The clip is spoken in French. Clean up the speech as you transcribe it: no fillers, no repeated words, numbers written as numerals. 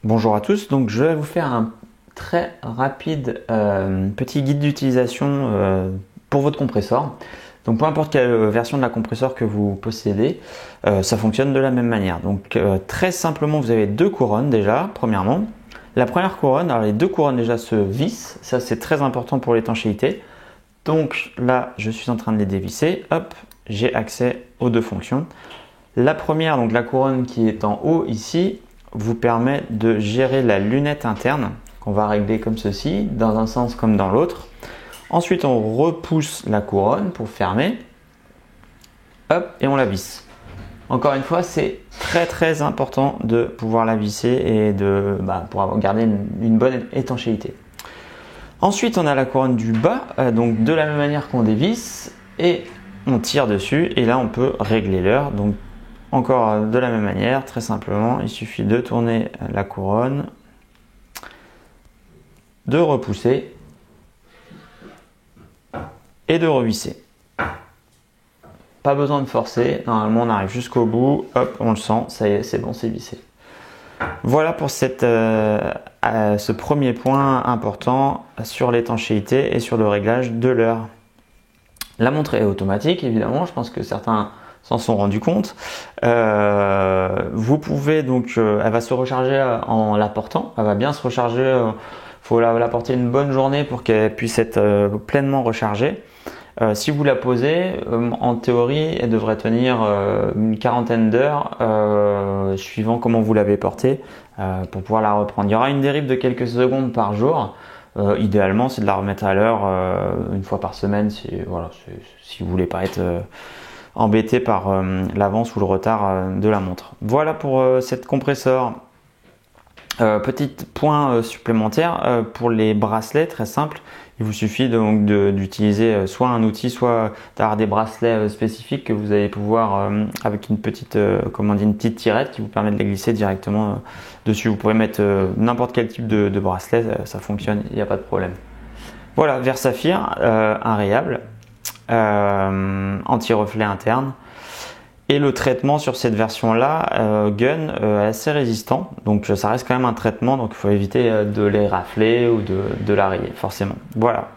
Bonjour à tous, donc je vais vous faire un très rapide petit guide d'utilisation pour votre compresseur. Donc peu importe quelle version de la compresseur que vous possédez, ça fonctionne de la même manière. Donc très simplement, vous avez deux couronnes déjà, premièrement. La première couronne, alors les deux couronnes déjà se vissent, ça c'est très important pour l'étanchéité. Donc là, je suis en train de les dévisser, hop, j'ai accès aux deux fonctions. La première, donc la couronne qui est en haut ici, vous permet de gérer la lunette interne qu'on va régler comme ceci, dans un sens comme dans l'autre. Ensuite, on repousse la couronne pour fermer. Hop, et on la visse. Encore une fois, c'est très important de pouvoir la visser et pour garder une bonne étanchéité. Ensuite, on a la couronne du bas, donc de la même manière qu'on dévisse et on tire dessus et là on peut régler l'heure. Donc encore de la même manière, très simplement, il suffit de tourner la couronne, de repousser et de revisser. Pas besoin de forcer, normalement on arrive jusqu'au bout, hop, on le sent, ça y est, c'est bon, c'est vissé. Voilà pour ce premier point important sur l'étanchéité et sur le réglage de l'heure. La montre est automatique, évidemment, je pense que certains s'en sont rendus compte. Vous pouvez donc, elle va se recharger en la portant, elle va bien se recharger, faut la porter une bonne journée pour qu'elle puisse être pleinement rechargée. Si vous la posez, en théorie, elle devrait tenir une quarantaine d'heures, suivant comment vous l'avez portée, pour pouvoir la reprendre. Il y aura une dérive de quelques secondes par jour. Idéalement, c'est de la remettre à l'heure une fois par semaine, si vous voulez pas être embêté par l'avance ou le retard de la montre. Voilà pour cette compresseur. Petit point supplémentaire pour les bracelets, très simple. Il vous suffit donc d'utiliser soit un outil, soit d'avoir des bracelets spécifiques que vous allez pouvoir avec une petite tirette qui vous permet de les glisser directement dessus. Vous pourrez mettre n'importe quel type de bracelet, ça fonctionne, il n'y a pas de problème. Voilà, verre saphir, un rayable, anti-reflet interne. Et le traitement sur cette version-là, Gun, est assez résistant. Donc ça reste quand même un traitement, donc il faut éviter de les rafler ou de la rayer, forcément. Voilà.